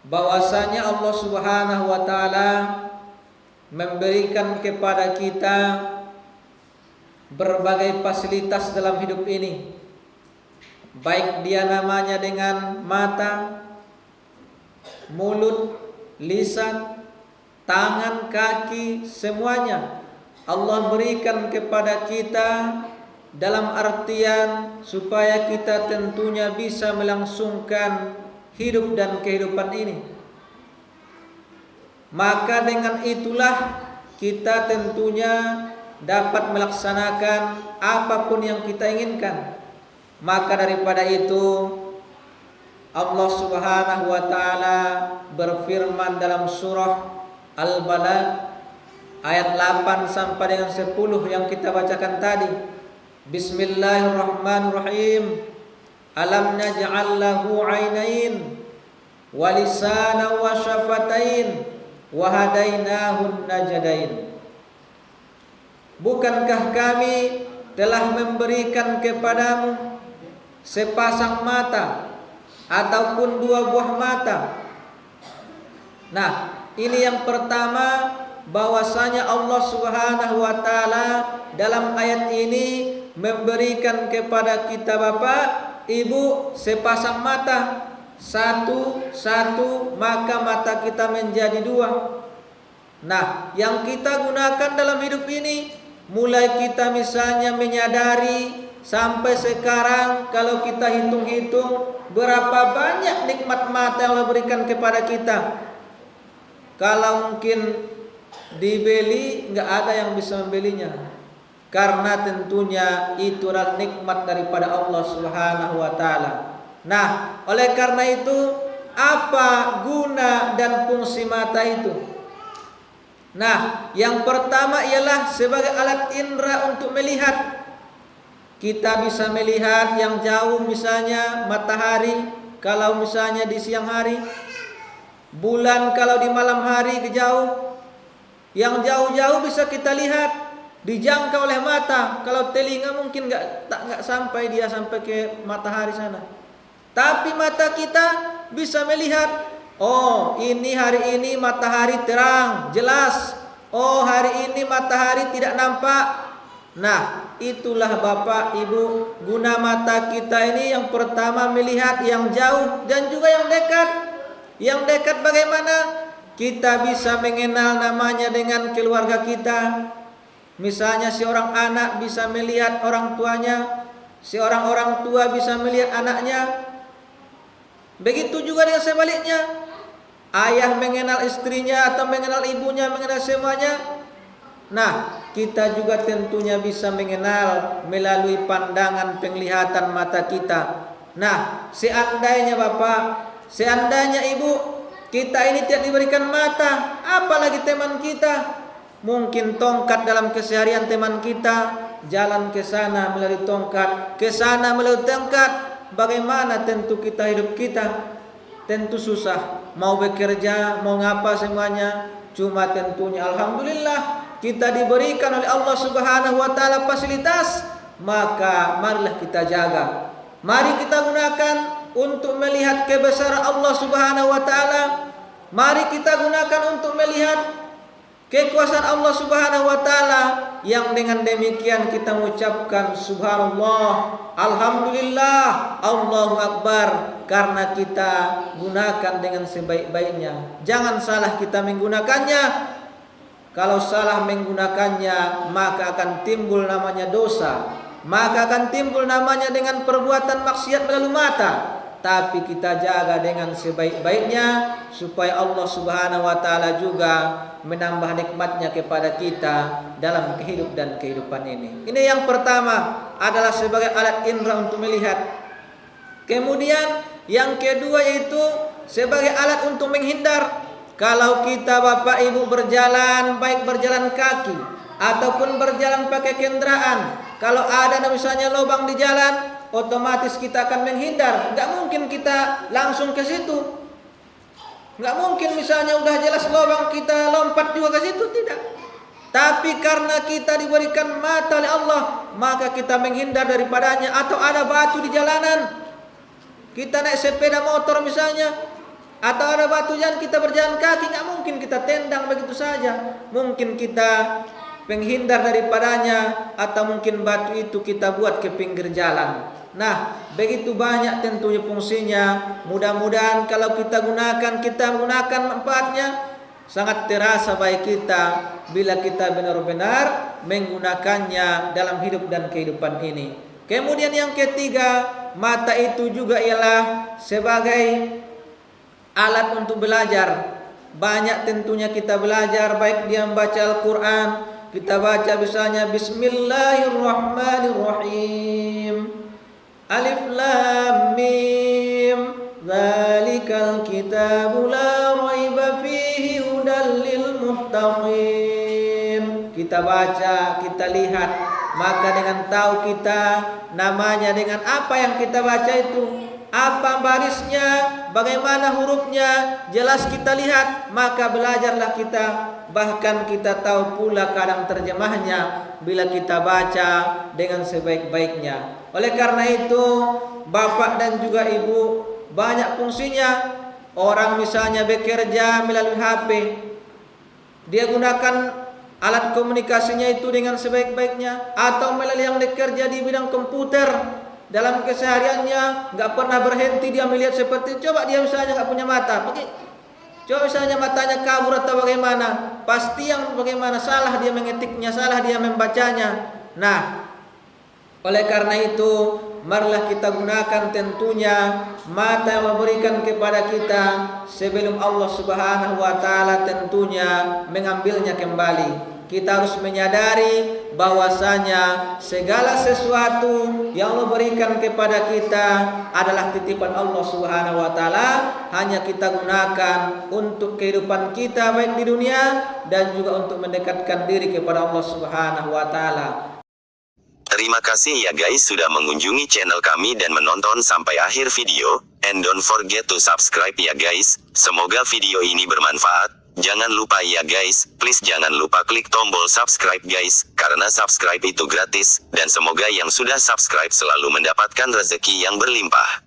bahwasanya Allah Subhanahu wa taala memberikan kepada kita berbagai fasilitas dalam hidup ini, baik dia namanya dengan mata, mulut, lisan, tangan, kaki, semuanya Allah berikan kepada kita dalam artian supaya kita tentunya bisa melangsungkan hidup dan kehidupan ini. Maka dengan itulah kita tentunya dapat melaksanakan apapun yang kita inginkan. Maka daripada itu Allah Subhanahu wa taala berfirman dalam surah Al-Balad ayat 8 sampai dengan 10 yang kita bacakan tadi. Bismillahirrahmanirrahim. Alam naj'al lahu 'ainain wa lisanan wa syafatain wa hadainahu najdain. Bukankah kami telah memberikan kepadamu sepasang mata ataupun dua buah mata? Nah, ini yang pertama, bahwasanya Allah Subhanahu wa taala dalam ayat ini memberikan kepada kita Bapak, Ibu sepasang mata. Satu maka mata kita menjadi dua. Nah, yang kita gunakan dalam hidup ini, mulai kita misalnya menyadari sampai sekarang, kalau kita hitung-hitung berapa banyak nikmat mata yang Allah berikan kepada kita. Kalau mungkin dibeli, nggak ada yang bisa membelinya, karena tentunya itu adalah nikmat daripada Allah Subhanahu wa taala. Nah, oleh karena itu, apa guna dan fungsi mata itu? Nah, yang pertama ialah sebagai alat indera untuk melihat. Kita bisa melihat yang jauh, misalnya matahari kalau misalnya di siang hari, bulan kalau di malam hari jauh. Yang jauh-jauh bisa kita lihat, dijangkau oleh mata. Kalau telinga mungkin nggak sampai dia sampai ke matahari sana. Tapi mata kita bisa melihat, oh ini hari ini matahari terang, jelas. Oh hari ini matahari tidak nampak. Nah, itulah Bapak Ibu guna mata kita ini. Yang pertama melihat yang jauh dan juga yang dekat. Yang dekat bagaimana? Kita bisa mengenal namanya dengan keluarga kita. Misalnya seorang anak bisa melihat orang tuanya, seorang orang tua bisa melihat anaknya. Begitu juga dengan sebaliknya, ayah mengenal istrinya atau mengenal ibunya, mengenal semuanya. Nah, kita juga tentunya bisa mengenal melalui pandangan penglihatan mata kita. Nah, seandainya Bapak, seandainya Ibu, kita ini tidak diberikan mata, apalagi teman kita. Mungkin tongkat dalam keseharian teman kita, jalan ke sana melalui tongkat, ke sana melalui tongkat. Bagaimana tentu kita hidup kita? Tentu susah. Mau bekerja, mau ngapa semuanya. Cuma tentunya alhamdulillah kita diberikan oleh Allah Subhanahu wa taala fasilitas. Maka marilah kita jaga. Mari kita gunakan untuk melihat kebesaran Allah Subhanahu wa taala. Mari kita gunakan untuk melihat kekuasaan Allah Subhanahu wa taala, yang dengan demikian kita mengucapkan subhanallah, alhamdulillah, Allahu akbar, karena kita gunakan dengan sebaik-baiknya. Jangan salah kita menggunakannya. Kalau salah menggunakannya, maka akan timbul namanya dosa, maka akan timbul namanya dengan perbuatan maksiat melalui mata. Tapi kita jaga dengan sebaik-baiknya, supaya Allah Subhanahu wa taala juga menambah nikmatnya kepada kita dalam kehidupan ini. Ini yang pertama, adalah sebagai alat indera untuk melihat. Kemudian yang kedua yaitu sebagai alat untuk menghindar. Kalau kita Bapak Ibu berjalan, baik berjalan kaki ataupun berjalan pakai kendaraan, kalau ada misalnya lubang di jalan, otomatis kita akan menghindar. Nggak mungkin kita langsung ke situ. Nggak mungkin misalnya udah jelas lubang kita lompat juga ke situ, tidak. Tapi karena kita diberikan mata oleh Allah, maka kita menghindar daripadanya. Atau ada batu di jalanan, kita naik sepeda motor misalnya, Atau ada batu jalan kita berjalan kaki, nggak mungkin kita tendang begitu saja. Mungkin kita menghindar daripadanya, atau mungkin batu itu kita buat ke pinggir jalan. Nah, begitu banyak tentunya fungsinya. Mudah-mudahan kalau kita gunakan manfaatnya, sangat terasa baik kita bila kita benar-benar menggunakannya dalam hidup dan kehidupan ini. Kemudian yang ketiga, mata itu juga ialah sebagai alat untuk belajar. Banyak tentunya kita belajar, baik dia membaca Al-Quran, kita baca misalnya Bismillahirrahmanirrahim, Alif Lam Mim, Dzalikal kitabu la raiba fihi hudal lil muttaqin. Kita baca, kita lihat, maka dengan tahu kita namanya, dengan apa yang kita baca itu, apa barisnya, bagaimana hurufnya, jelas kita lihat, maka belajarlah kita. Bahkan kita tahu pula kadang terjemahnya bila kita baca dengan sebaik-baiknya. Oleh karena itu, bapak dan juga ibu, banyak fungsinya. Orang misalnya bekerja melalui HP, dia gunakan alat komunikasinya itu dengan sebaik-baiknya. Atau melalui yang bekerja di bidang komputer, dalam kesehariannya nggak pernah berhenti dia melihat seperti. Coba dia misalnya nggak punya mata, coba misalnya matanya kabur atau bagaimana, pasti yang bagaimana salah dia mengetiknya, salah dia membacanya. Nah, oleh karena itu, marilah kita gunakan tentunya mata yang memberikan kepada kita sebelum Allah Subhanahu wa taala tentunya mengambilnya kembali. Kita harus menyadari bahwasanya segala sesuatu yang Allah berikan kepada kita adalah titipan Allah Subhanahu wa taala, hanya kita gunakan untuk kehidupan kita baik di dunia dan juga untuk mendekatkan diri kepada Allah Subhanahu wa taala. Terima kasih ya guys sudah mengunjungi channel kami dan menonton sampai akhir video, and don't forget to subscribe ya guys. Semoga video ini bermanfaat. Jangan lupa ya guys, please jangan lupa klik tombol subscribe guys, karena subscribe itu gratis, dan semoga yang sudah subscribe selalu mendapatkan rezeki yang berlimpah.